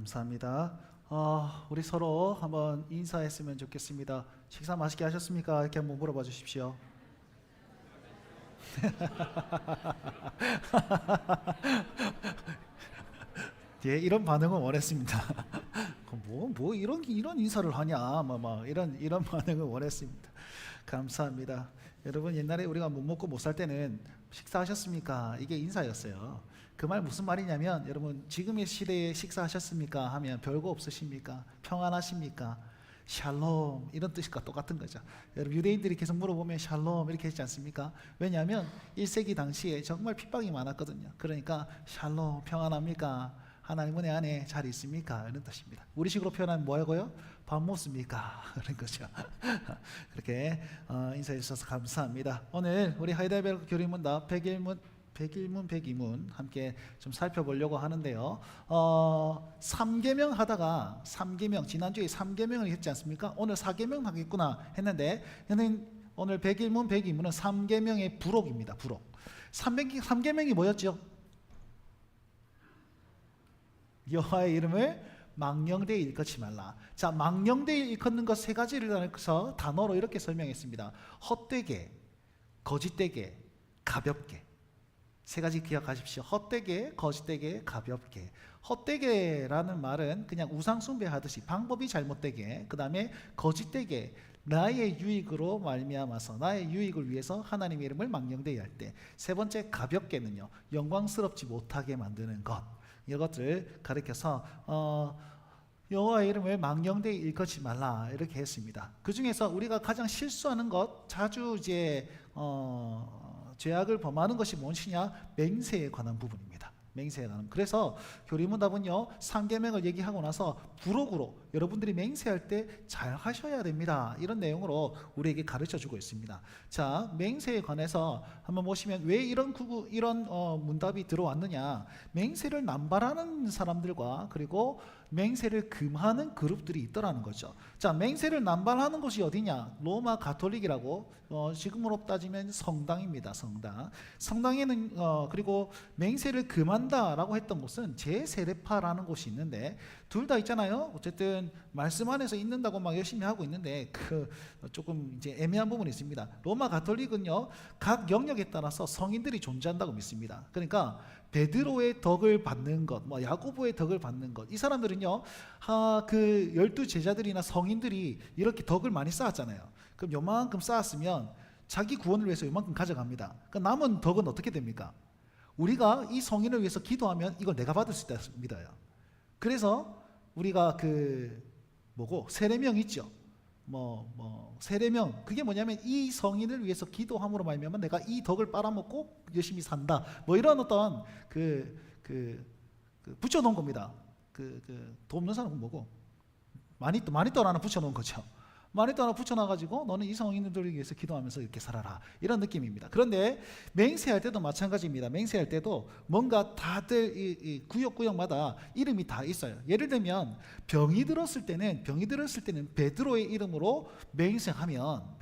감사합니다. 우리 서로 한번 인사했으면 좋겠습니다. 식사 맛있게 하셨습니까? 이렇게 한번 물어봐 주십시오. 예, 이런 반응을 원했습니다. 뭐 이런 인사를 하냐, 이런 반응을 원했습니다. 감사합니다. 여러분, 옛날에 우리가 못 먹고 못 살 때는 식사하셨습니까? 이게 인사였어요. 그 말 무슨 말이냐면, 여러분 지금의 시대에 식사하셨습니까? 하면 별거 없으십니까? 평안하십니까? 샬롬, 이런 뜻과 똑같은 거죠. 여러분, 유대인들이 계속 물어보면 샬롬 이렇게 했지 않습니까? 왜냐하면 1세기 당시에 정말 핍박이 많았거든요. 그러니까 샬롬, 평안합니까? 하나님 은혜 안에 잘 있습니까? 이런 뜻입니다. 우리식으로 표현하면 뭐라고요? 밥 먹습니까? 그런 거죠. 그렇게 인사해 주셔서 감사합니다. 오늘 우리 하이델베르크 교리문답 101문 102문 함께 좀 살펴보려고 하는데요. 3계명 하다가 3계명, 지난주에 3계명을 했지 않습니까? 오늘 4계명 하겠구나 했는데, 오늘 101문 102문은 3계명의 부록입니다. 부록. 3계명이 뭐였죠? 여호와의 이름을 망령되이 일컫지 말라. 자, 망령되이 일컫는 것 세 가지를 단어로 이렇게 설명했습니다. 헛되게, 거짓되게, 가볍게. 세 가지 기억하십시오. 헛되게, 거짓되게, 가볍게. 헛되게라는 말은 그냥 우상 숭배하듯이 방법이 잘못되게, 그 다음에 거짓되게, 나의 유익으로 말미암아서 나의 유익을 위해서 하나님의 이름을 망령되이 할 때, 세 번째 가볍게는요, 영광스럽지 못하게 만드는 것. 이것을 가리켜서 여호와의 이름을 망령되이 일컫지 말라 이렇게 했습니다. 그 중에서 우리가 가장 실수하는 것, 자주 이제 죄악을 범하는 것이 무엇이냐? 맹세에 관한 부분입니다. 맹세에 관한. 그래서 교리문답은요, 3계명을 얘기하고 나서 부록으로 여러분들이 맹세할 때 잘 하셔야 됩니다. 이런 내용으로 우리에게 가르쳐 주고 있습니다. 자, 맹세에 관해서 한번 보시면 왜 이런 문답이 들어왔느냐? 맹세를 남발하는 사람들과 그리고 맹세를 금하는 그룹들이 있더라는 거죠. 자, 맹세를 남발하는 곳이 어디냐? 로마 가톨릭이라고, 지금으로 따지면 성당입니다. 성당에는 그리고 맹세를 금한다라고 했던 곳은 제세례파라는 곳이 있는데, 둘 다 있잖아요. 어쨌든 말씀 안에서 있는다고 막 열심히 하고 있는데 조금 이제 애매한 부분이 있습니다. 로마 가톨릭은요, 각 영역에 따라서 성인들이 존재한다고 믿습니다. 그러니까 베드로의 덕을 받는 것, 야고보의 덕을 받는 것, 이 사람들은요, 그 12제자들이나 성인들이 이렇게 덕을 많이 쌓았잖아요. 그럼 요만큼 쌓았으면 자기 구원을 위해서 요만큼 가져갑니다. 그 남은 덕은 어떻게 됩니까? 우리가 이 성인을 위해서 기도하면 이걸 내가 받을 수 있다 믿어요. 그래서 우리가 세례명 있죠. 세례명, 그게 뭐냐면 이 성인을 위해서 기도함으로 말미암아 내가 이 덕을 빨아먹고 열심히 산다. 이런 어떤 붙여놓은 겁니다. 돈 없는 사람은 뭐고? 마니또 하나 붙여놓은 거죠. 마니또 하나 붙여놔가지고 너는 이 성인들을 위해서 기도하면서 이렇게 살아라, 이런 느낌입니다. 그런데 맹세할 때도 마찬가지입니다. 맹세할 때도 뭔가 다들 이 구역마다 이름이 다 있어요. 예를 들면 병이 들었을 때는 베드로의 이름으로 맹세하면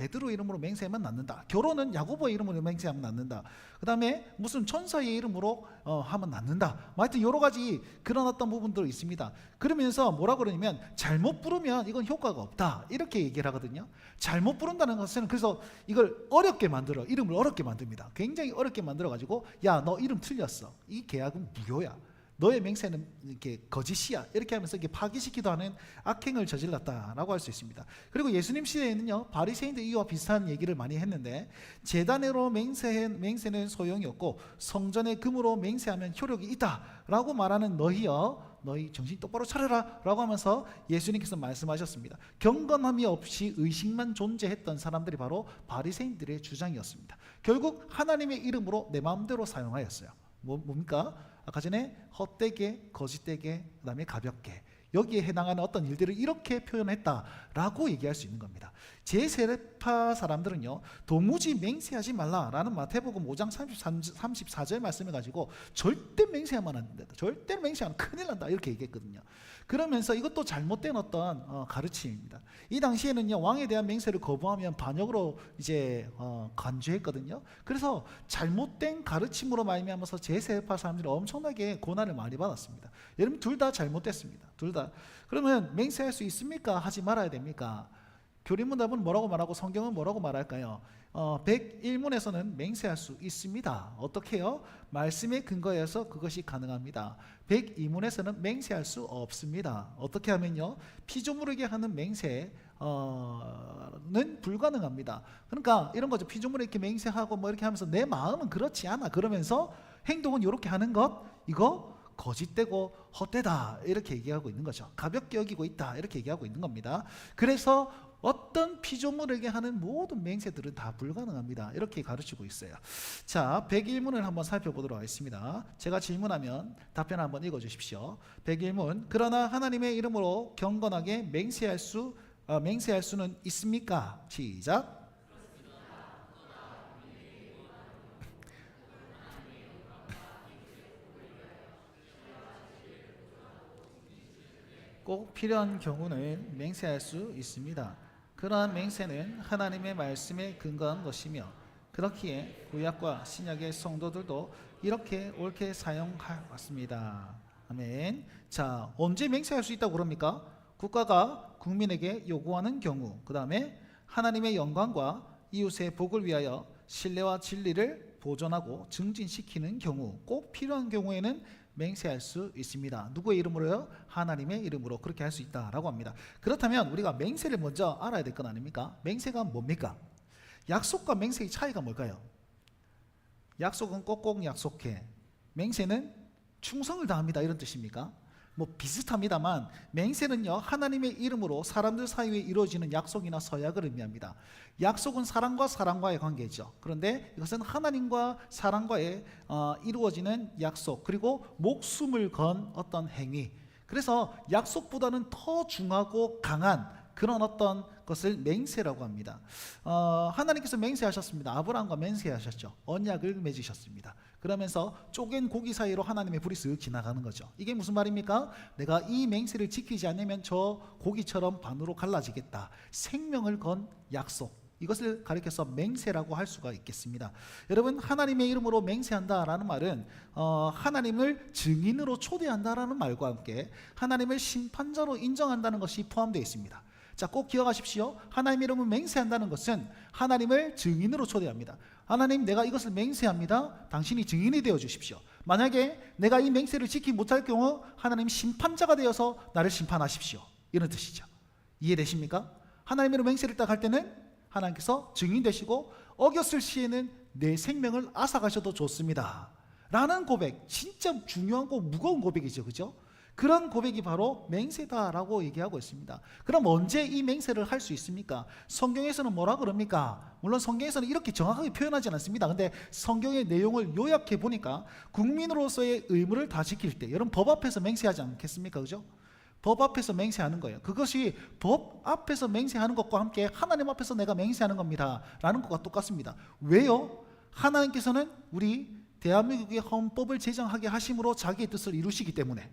낫는다. 결혼은 야고보의 이름으로 맹세하면 낫는다. 그 다음에 무슨 천사의 이름으로 하면 낫는다. 하여튼 여러 가지 그런 어떤 부분들이 있습니다. 그러면서 뭐라 그러냐면 잘못 부르면 이건 효과가 없다, 이렇게 얘기를 하거든요. 잘못 부른다는 것은, 그래서 이걸 이름을 어렵게 만듭니다. 굉장히 어렵게 만들어 가지고, 야, 너 이름 틀렸어, 이 계약은 무효야, 너의 맹세는 이렇게 거짓이야, 이렇게 하면서 이렇게 파기시키도 하는 악행을 저질렀다라고 할 수 있습니다. 그리고 예수님 시대에는요, 바리새인들 이와 비슷한 얘기를 많이 했는데, 제단으로 맹세는 소용이 없고 성전의 금으로 맹세하면 효력이 있다라고 말하는 너희 정신 똑바로 차려라 라고 하면서 예수님께서 말씀하셨습니다. 경건함이 없이 의식만 존재했던 사람들이 바로 바리새인들의 주장이었습니다. 결국 하나님의 이름으로 내 마음대로 사용하였어요. 뭡니까? 아까 전에 헛되게, 거짓되게, 그 다음에 가볍게, 여기에 해당하는 어떤 일들을 이렇게 표현했다라고 얘기할 수 있는 겁니다. 제세례파 사람들은요, 도무지 맹세하지 말라라는 마태복음 5장 34절 말씀을 가지고 절대 맹세하면 안 된다, 절대로 맹세하면 큰일 난다, 이렇게 얘기했거든요. 그러면서 이것도 잘못된 어떤 가르침입니다. 이 당시에는요, 왕에 대한 맹세를 거부하면 반역으로 이제 간주했거든요. 그래서 잘못된 가르침으로 말미암아서 제세례파 사람들이 엄청나게 고난을 많이 받았습니다. 여러분, 둘 다 잘못됐습니다. 둘 다. 그러면 맹세할 수 있습니까? 하지 말아야 됩니까? 교리문답은 뭐라고 말하고 성경은 뭐라고 말할까요? 101문에서는 맹세할 수 있습니다. 어떻게 해요? 말씀에 근거해서 그것이 가능합니다. 102문에서는 맹세할 수 없습니다. 어떻게 하면요, 피조물에게 하는 맹세는 불가능합니다. 그러니까 이런 거죠. 피조물에 이렇게 맹세하고 뭐 이렇게 하면서 내 마음은 그렇지 않아, 그러면서 행동은 이렇게 하는 것, 이거 거짓되고 헛되다, 이렇게 얘기하고 있는 거죠. 가볍게 여기고 있다, 이렇게 얘기하고 있는 겁니다. 그래서 어떤 피조물에게 하는 모든 맹세들은 다 불가능합니다, 이렇게 가르치고 있어요. 자, 101문을 한번 살펴보도록 하겠습니다. 제가 질문하면 답변 한번 읽어주십시오. 101문, 그러나 하나님의 이름으로 경건하게 맹세할 수는 있습니까? 시작. 꼭 필요한 경우는 맹세할 수 있습니다. 그러한 맹세는 하나님의 말씀에 근거한 것이며, 그렇기에 구약과 신약의 성도들도 이렇게 옳게 사용하였습니다. 아멘. 자, 언제 맹세할 수 있다고 그럽니까? 국가가 국민에게 요구하는 경우, 그 다음에 하나님의 영광과 이웃의 복을 위하여 신뢰와 진리를 보존하고 증진시키는 경우, 꼭 필요한 경우에는 맹세할 수 있습니다. 누구의 이름으로요? 하나님의 이름으로 그렇게 할 수 있다라고 합니다. 그렇다면 우리가 맹세를 먼저 알아야 될 건 아닙니까? 맹세가 뭡니까? 약속과 맹세의 차이가 뭘까요? 약속은 꼭꼭 약속해, 맹세는 충성을 다합니다, 이런 뜻입니까? 뭐 비슷합니다만, 맹세는요, 하나님의 이름으로 사람들 사이에 이루어지는 약속이나 서약을 의미합니다. 약속은 사람과 사람과의 관계죠. 그런데 이것은 하나님과 사람과의 이루어지는 약속, 그리고 목숨을 건 어떤 행위. 그래서 약속보다는 더 중하고 강한 그런 어떤 것을 맹세라고 합니다. 하나님께서 맹세하셨습니다. 아브라함과 맹세하셨죠. 언약을 맺으셨습니다. 그러면서 쪼갠 고기 사이로 하나님의 불이 쓱 지나가는 거죠. 이게 무슨 말입니까? 내가 이 맹세를 지키지 않으면 저 고기처럼 반으로 갈라지겠다. 생명을 건 약속, 이것을 가리켜서 맹세라고 할 수가 있겠습니다. 여러분, 하나님의 이름으로 맹세한다라는 말은 하나님을 증인으로 초대한다라는 말과 함께 하나님을 심판자로 인정한다는 것이 포함되어 있습니다. 자, 꼭 기억하십시오. 하나님의 이름을 맹세한다는 것은 하나님을 증인으로 초대합니다. 하나님, 내가 이것을 맹세합니다. 당신이 증인이 되어 주십시오. 만약에 내가 이 맹세를 지키지 못할 경우 하나님 심판자가 되어서 나를 심판하십시오, 이런 뜻이죠. 이해되십니까? 하나님의 맹세를 딱 할 때는 하나님께서 증인 되시고, 어겼을 시에는 내 생명을 앗아가셔도 좋습니다 라는 고백, 진짜 중요하고 무거운 고백이죠, 그죠? 그런 고백이 바로 맹세다라고 얘기하고 있습니다. 그럼 언제 이 맹세를 할 수 있습니까? 성경에서는 뭐라 그럽니까? 물론 성경에서는 이렇게 정확하게 표현하지 않습니다. 근데 성경의 내용을 요약해 보니까 국민으로서의 의무를 다 지킬 때, 여러분 법 앞에서 맹세하지 않겠습니까? 그죠? 법 앞에서 맹세하는 거예요. 그것이 법 앞에서 맹세하는 것과 함께 하나님 앞에서 내가 맹세하는 겁니다 라는 것과 똑같습니다. 왜요? 하나님께서는 우리 대한민국의 헌법을 제정하게 하심으로 자기의 뜻을 이루시기 때문에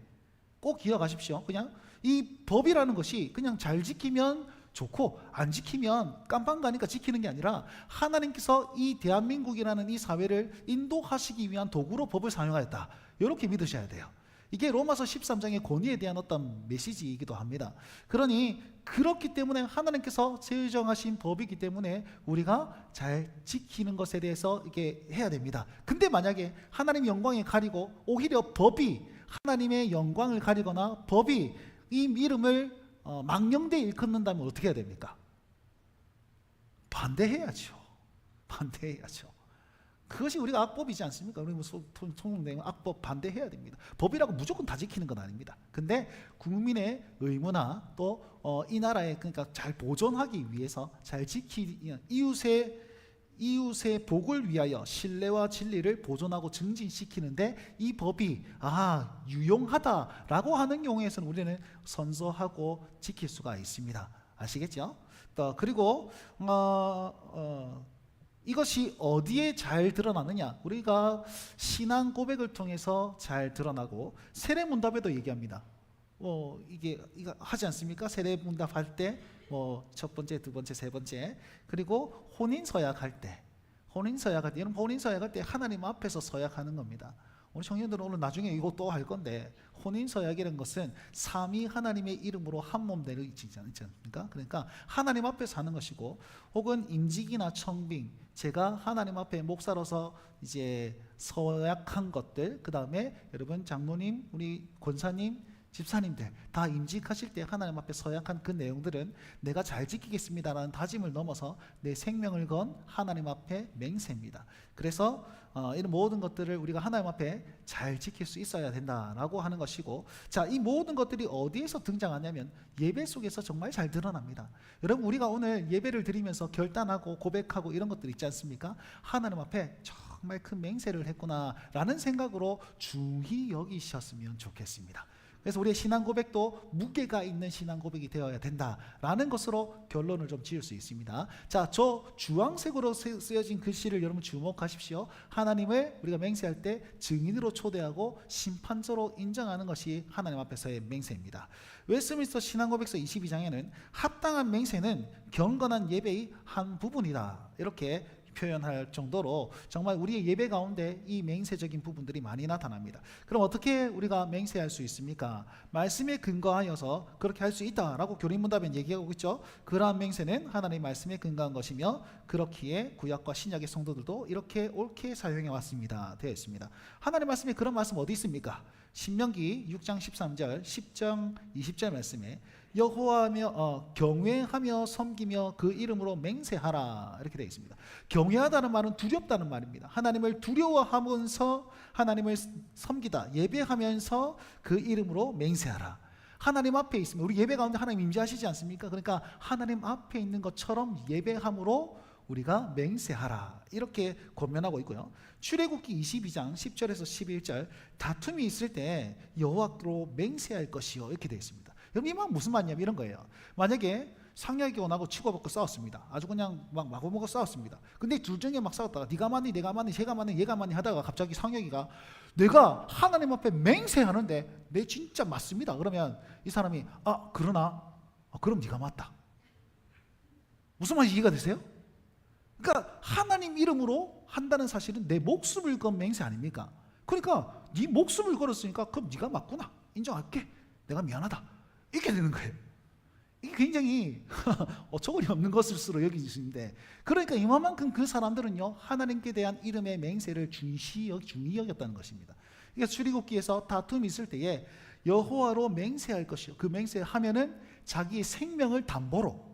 꼭 기억하십시오. 그냥 이 법이라는 것이 그냥 잘 지키면 좋고 안 지키면 깜빵 가니까 지키는 게 아니라 하나님께서 이 대한민국이라는 이 사회를 인도하시기 위한 도구로 법을 사용하였다, 이렇게 믿으셔야 돼요. 이게 로마서 13장의 권위에 대한 어떤 메시지이기도 합니다. 그러니 그렇기 때문에 하나님께서 제정하신 법이기 때문에 우리가 잘 지키는 것에 대해서 이렇게 해야 됩니다. 근데 만약에 하나님 영광에 가리고 오히려 법이 하나님의 영광을 가리거나 법이 이 이름을 망령되이 일컫는다면 어떻게 해야 됩니까? 반대해야죠. 반대해야죠. 그것이 우리가 악법이지 않습니까? 우리 통용된 악법 반대해야 됩니다. 법이라고 무조건 다 지키는 건 아닙니다. 근데 국민의 의무나 또 이 나라에, 그러니까 잘 보존하기 위해서 잘 지키, 이웃의 복을 위하여 신뢰와 진리를 보존하고 증진시키는데 이 법이 유용하다라고 하는 경우에서는 우리는 선서하고 지킬 수가 있습니다. 아시겠죠? 또 그리고 이것이 어디에 잘 드러나느냐? 우리가 신앙 고백을 통해서 잘 드러나고 세례문답에도 얘기합니다. 이거 하지 않습니까? 세례문답 할 때 첫 번째, 두 번째, 세 번째, 그리고 혼인서약할 때, 여러분 혼인서약할 때 하나님 앞에서 서약하는 겁니다. 우리 청년들은 오늘 나중에 이거 또 할 건데, 혼인서약이라는 것은 삼위 하나님의 이름으로 한 몸 되는 있지 않습니까? 그러니까 하나님 앞에서 하는 것이고, 혹은 임직이나 청빙, 제가 하나님 앞에 목사로서 이제 서약한 것들, 그 다음에 여러분 장로님, 우리 권사님, 집사님들 다 임직하실 때 하나님 앞에 서약한 그 내용들은 내가 잘 지키겠습니다라는 다짐을 넘어서 내 생명을 건 하나님 앞에 맹세입니다. 그래서 이런 모든 것들을 우리가 하나님 앞에 잘 지킬 수 있어야 된다라고 하는 것이고, 자, 이 모든 것들이 어디에서 등장하냐면 예배 속에서 정말 잘 드러납니다. 여러분, 우리가 오늘 예배를 드리면서 결단하고 고백하고 이런 것들 있지 않습니까? 하나님 앞에 정말 큰 맹세를 했구나라는 생각으로 중히 여기셨으면 좋겠습니다. 그래서 우리의 신앙 고백도 무게가 있는 신앙 고백이 되어야 된다라는 것으로 결론을 좀 지을 수 있습니다. 자, 저 주황색으로 쓰여진 글씨를 여러분 주목하십시오. 하나님을 우리가 맹세할 때 증인으로 초대하고 심판자로 인정하는 것이 하나님 앞에서의 맹세입니다. 웨스트민스터 신앙 고백서 22장에는 합당한 맹세는 경건한 예배의 한 부분이다, 이렇게 표현할 정도로 정말 우리의 예배 가운데 이 맹세적인 부분들이 많이 나타납니다. 그럼 어떻게 우리가 맹세할 수 있습니까? 말씀에 근거하여서 그렇게 할 수 있다라고 교린문답엔 얘기하고 있죠. 그러한 맹세는 하나님의 말씀에 근거한 것이며 그렇기에 구약과 신약의 성도들도 이렇게 옳게 사용해 왔습니다 되어 있습니다. 하나님 말씀에 그런 말씀 어디 있습니까? 신명기 6장 13절 10장 20절 말씀에 여호와하며 경외하며 섬기며 그 이름으로 맹세하라, 이렇게 되어 있습니다. 경외하다는 말은 두렵다는 말입니다. 하나님을 두려워하면서 하나님을 섬기다, 예배하면서 그 이름으로 맹세하라. 하나님 앞에 있으면, 우리 예배 가운데 하나님 임재하시지 않습니까? 그러니까 하나님 앞에 있는 것처럼 예배함으로 우리가 맹세하라, 이렇게 권면하고 있고요. 출애굽기 22장 10절에서 11절 다툼이 있을 때 여호와로 맹세할 것이요, 이렇게 되어 있습니다. 여러분, 이 말 무슨 말이냐면 이런 거예요. 만약에 상략이 원하고 치고받고 싸웠습니다. 아주 그냥 막 마구마구 싸웠습니다. 근데 둘 중에 막 싸웠다가 네가 맞니 내가 맞니 제가 맞니 얘가 맞니 하다가 갑자기 상략이가 내가 하나님 앞에 맹세하는데 내 진짜 맞습니다. 그러면 이 사람이 그러나 그럼 네가 맞다. 무슨 말인지 이해가 되세요? 그러니까 하나님 이름으로 한다는 사실은 내 목숨을 건 맹세 아닙니까? 그러니까 네 목숨을 걸었으니까 그럼 네가 맞구나, 인정할게, 내가 미안하다, 이렇게 되는 거예요. 이게 굉장히 어처구니 없는 것으로 여기시는데, 그러니까 이만큼 그 사람들은요 하나님께 대한 이름의 맹세를 중히 여겼다는 것입니다. 그러니까 출애굽기에서 다툼이 있을 때에 여호와로 맹세할 것이요, 그 맹세하면은 자기의 생명을 담보로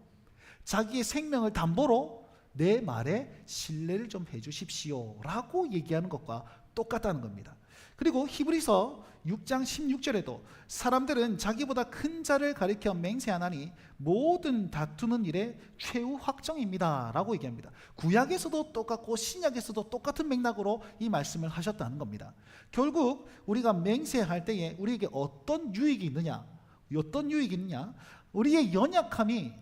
내 말에 신뢰를 좀 해주십시오 라고 얘기하는 것과 똑같다는 겁니다. 그리고 히브리서 6장 16절에도 사람들은 자기보다 큰 자를 가리켜 맹세하나니 모든 다투는 일의 최후 확정입니다 라고 얘기합니다. 구약에서도 똑같고 신약에서도 똑같은 맥락으로 이 말씀을 하셨다는 겁니다. 결국 우리가 맹세할 때에 우리에게 어떤 유익이 있느냐, 우리의 연약함이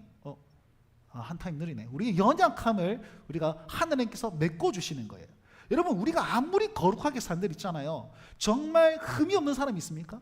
한 타임 느리네. 우리의 연약함을 우리가 하나님께서 메꿔주시는 거예요. 여러분, 우리가 아무리 거룩하게 산 들 있잖아요. 정말 흠이 없는 사람이 있습니까?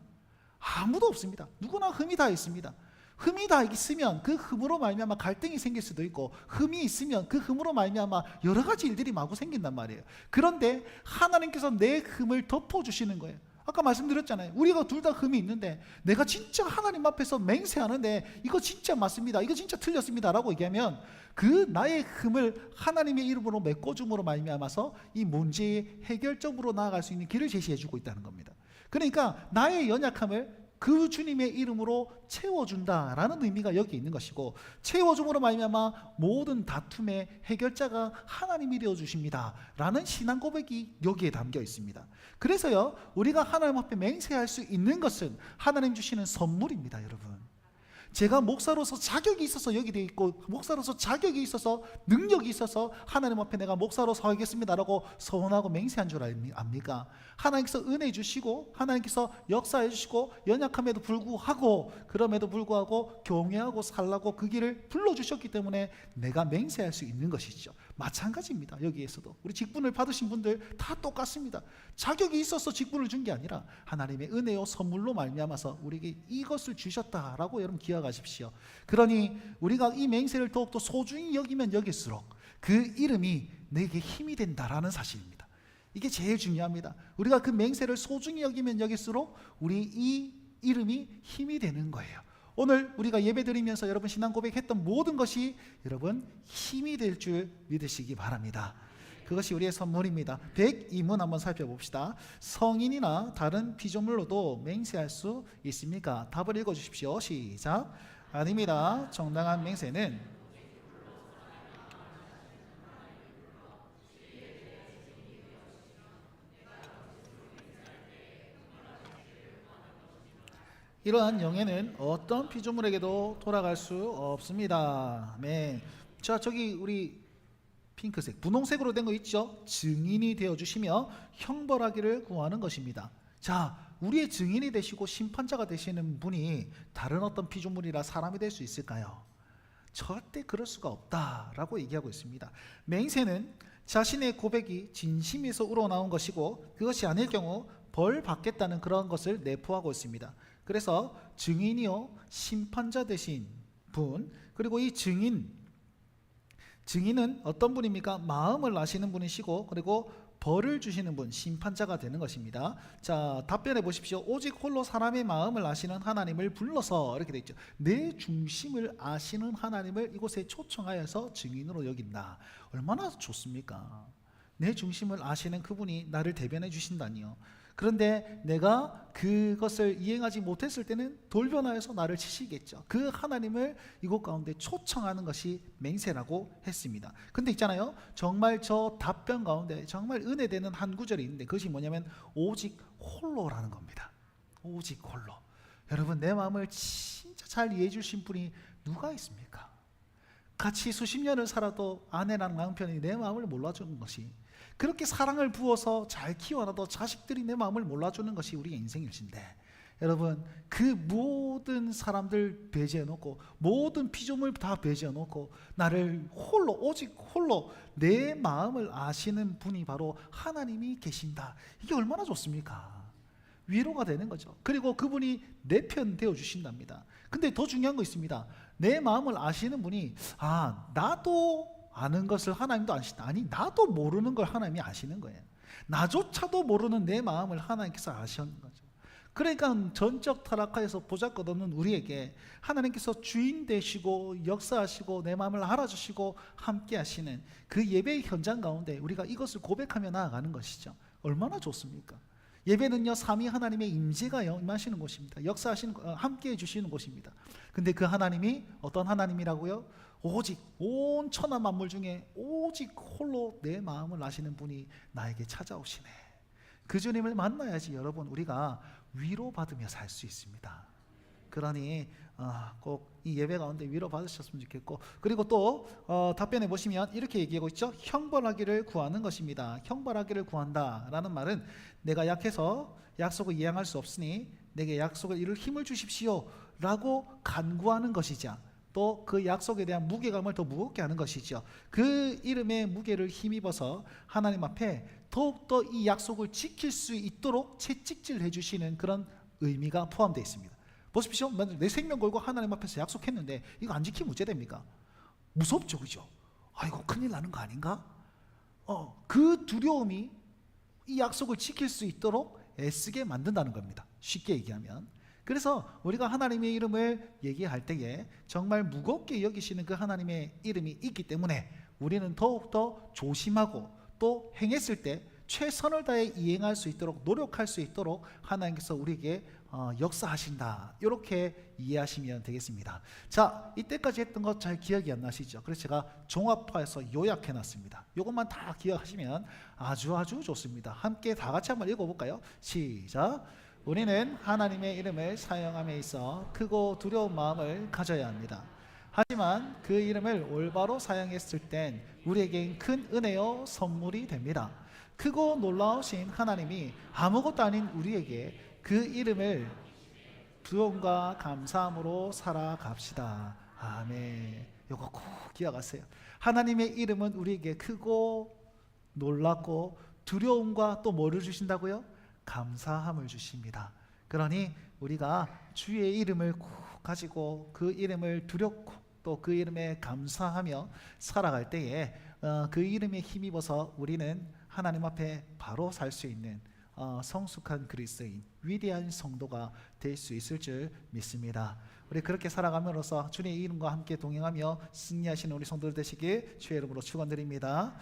아무도 없습니다. 누구나 흠이 다 있습니다. 흠이 다 있으면 그 흠으로 말미암아 갈등이 생길 수도 있고, 흠이 있으면 그 흠으로 말미암아 여러 가지 일들이 마구 생긴단 말이에요. 그런데 하나님께서 내 흠을 덮어주시는 거예요. 아까 말씀드렸잖아요. 우리가 둘 다 흠이 있는데 내가 진짜 하나님 앞에서 맹세하는데 이거 진짜 맞습니다, 이거 진짜 틀렸습니다 라고 얘기하면 그 나의 흠을 하나님의 이름으로 메꿔줌으로 말미암아서 이 문제의 해결적으로 나아갈 수 있는 길을 제시해주고 있다는 겁니다. 그러니까 나의 연약함을 그 주님의 이름으로 채워준다라는 의미가 여기 있는 것이고, 채워줌으로 말미암아 모든 다툼의 해결자가 하나님이 되어주십니다 라는 신앙 고백이 여기에 담겨 있습니다. 그래서요, 우리가 하나님 앞에 맹세할 수 있는 것은 하나님 주시는 선물입니다. 여러분, 제가 목사로서 자격이 있어서 여기 돼 있고 목사로서 자격이 있어서 능력이 있어서 하나님 앞에 내가 목사로 서겠습니다라고 서원하고 맹세한 줄 압니까? 하나님께서 은혜 주시고 하나님께서 역사해 주시고 연약함에도 불구하고 그럼에도 불구하고 경외하고 살라고 그 길을 불러주셨기 때문에 내가 맹세할 수 있는 것이죠. 마찬가지입니다. 여기에서도 우리 직분을 받으신 분들 다 똑같습니다. 자격이 있어서 직분을 준 게 아니라 하나님의 은혜요 선물로 말미암아서 우리에게 이것을 주셨다라고 여러분 기억하십시오. 그러니 우리가 이 맹세를 더욱더 소중히 여기면 여길수록 그 이름이 내게 힘이 된다라는 사실입니다. 이게 제일 중요합니다. 우리가 그 맹세를 소중히 여기면 여길수록 우리 이 이름이 힘이 되는 거예요. 오늘 우리가 예배드리면서 여러분 신앙 고백했던 모든 것이 여러분 힘이 될 줄 믿으시기 바랍니다. 그것이 우리의 선물입니다. 102문 한번 살펴봅시다. 성인이나 다른 피조물로도 맹세할 수 있습니까? 답을 읽어주십시오. 시작. 아닙니다. 정당한 맹세는 이러한 영예는 어떤 피조물에게도 돌아갈 수 없습니다. 아멘. 자, 저기 우리 핑크색, 분홍색으로 된 거 있죠? 증인이 되어주시며 형벌하기를 구하는 것입니다. 자, 우리의 증인이 되시고 심판자가 되시는 분이 다른 어떤 피조물이라 사람이 될 수 있을까요? 절대 그럴 수가 없다라고 얘기하고 있습니다. 맹세는 자신의 고백이 진심에서 우러나온 것이고 그것이 아닐 경우 벌 받겠다는 그런 것을 내포하고 있습니다. 그래서 증인이요 심판자 되신 분, 그리고 이 증인은 어떤 분입니까? 마음을 아시는 분이시고 그리고 벌을 주시는 분, 심판자가 되는 것입니다. 자, 답변해 보십시오. 오직 홀로 사람의 마음을 아시는 하나님을 불러서 이렇게 되어 있죠. 내 중심을 아시는 하나님을 이곳에 초청하여서 증인으로 여긴다. 얼마나 좋습니까? 내 중심을 아시는 그분이 나를 대변해 주신다니요. 그런데 내가 그것을 이행하지 못했을 때는 돌변하여서 나를 치시겠죠. 그 하나님을 이곳 가운데 초청하는 것이 맹세라고 했습니다. 근데 있잖아요, 정말 저 답변 가운데 정말 은혜되는 한 구절이 있는데 그것이 뭐냐면 오직 홀로라는 겁니다. 오직 홀로. 여러분, 내 마음을 진짜 잘 이해해 주신 분이 누가 있습니까? 같이 수십 년을 살아도 아내랑 남편이 내 마음을 몰라주는 것이, 그렇게 사랑을 부어서 잘 키워놔도 자식들이 내 마음을 몰라주는 것이 우리의 인생일진데, 여러분, 그 모든 사람들 배제해놓고 모든 피조물 다 배제해놓고 나를 홀로, 오직 홀로 내 마음을 아시는 분이 바로 하나님이 계신다. 이게 얼마나 좋습니까? 위로가 되는 거죠. 그리고 그분이 내 편 되어주신답니다. 근데 더 중요한 거 있습니다. 내 마음을 아시는 분이 나도 아는 것을 하나님도 아시다. 아니, 나도 모르는 걸 하나님이 아시는 거예요. 나조차도 모르는 내 마음을 하나님께서 아시는 거죠. 그러니까 전적 타락하여서 보잘것없는 우리에게 하나님께서 주인 되시고 역사하시고 내 마음을 알아주시고 함께 하시는 그 예배의 현장 가운데 우리가 이것을 고백하며 나아가는 것이죠. 얼마나 좋습니까? 예배는요, 삼위 하나님의 임재가 임하시는 곳입니다. 역사하시는, 함께 해주시는 곳입니다. 근데 그 하나님이 어떤 하나님이라고요? 오직 온 천하 만물 중에 오직 홀로 내 마음을 아시는 분이 나에게 찾아오시네. 그 주님을 만나야지 여러분, 우리가 위로받으며 살 수 있습니다. 그러니 꼭 이 예배 가운데 위로받으셨으면 좋겠고, 그리고 또 답변해 보시면 이렇게 얘기하고 있죠. 형벌하기를 구하는 것입니다. 형벌하기를 구한다 라는 말은 내가 약해서 약속을 이행할 수 없으니 내게 약속을 이룰 힘을 주십시오 라고 간구하는 것이자, 또 그 약속에 대한 무게감을 더 무겁게 하는 것이죠. 그 이름의 무게를 힘입어서 하나님 앞에 더욱더 이 약속을 지킬 수 있도록 채찍질 해주시는 그런 의미가 포함되어 있습니다. 보십시오. 내 생명 걸고 하나님 앞에서 약속했는데 이거 안 지키면 어째 됩니까? 무섭죠, 그죠? 이거 큰일 나는 거 아닌가? 그 두려움이 이 약속을 지킬 수 있도록 애쓰게 만든다는 겁니다. 쉽게 얘기하면. 그래서 우리가 하나님의 이름을 얘기할 때에 정말 무겁게 여기시는 그 하나님의 이름이 있기 때문에 우리는 더욱더 조심하고 또 행했을 때 최선을 다해 이행할 수 있도록 노력할 수 있도록 하나님께서 우리에게 역사하신다, 이렇게 이해하시면 되겠습니다. 자, 이때까지 했던 것 잘 기억이 안 나시죠? 그래서 제가 종합화해서 요약해 놨습니다. 이것만 다 기억하시면 아주 좋습니다. 함께 다 같이 한번 읽어볼까요? 시작. 우리는 하나님의 이름을 사용함에 있어 크고 두려운 마음을 가져야 합니다. 하지만 그 이름을 올바로 사용했을 땐 우리에겐 큰 은혜요 선물이 됩니다. 크고 놀라우신 하나님이 아무것도 아닌 우리에게 그 이름을 두려움과 감사함으로 살아갑시다. 아멘. 이거 꼭 기억하세요. 하나님의 이름은 우리에게 크고 놀랍고 두려움과 또 뭐를 주신다고요? 감사함을 주십니다. 그러니 우리가 주의 이름을 꼭 가지고 그 이름을 두렵고 또 그 이름에 감사하며 살아갈 때에 그 이름에 힘입어서 우리는 하나님 앞에 바로 살 수 있는 성숙한 그리스도인, 위대한 성도가 될 수 있을 줄 믿습니다. 우리 그렇게 살아감으로써 주님의 이름과 함께 동행하며 승리하시는 우리 성도들 되시길 주의 이름으로 축원드립니다.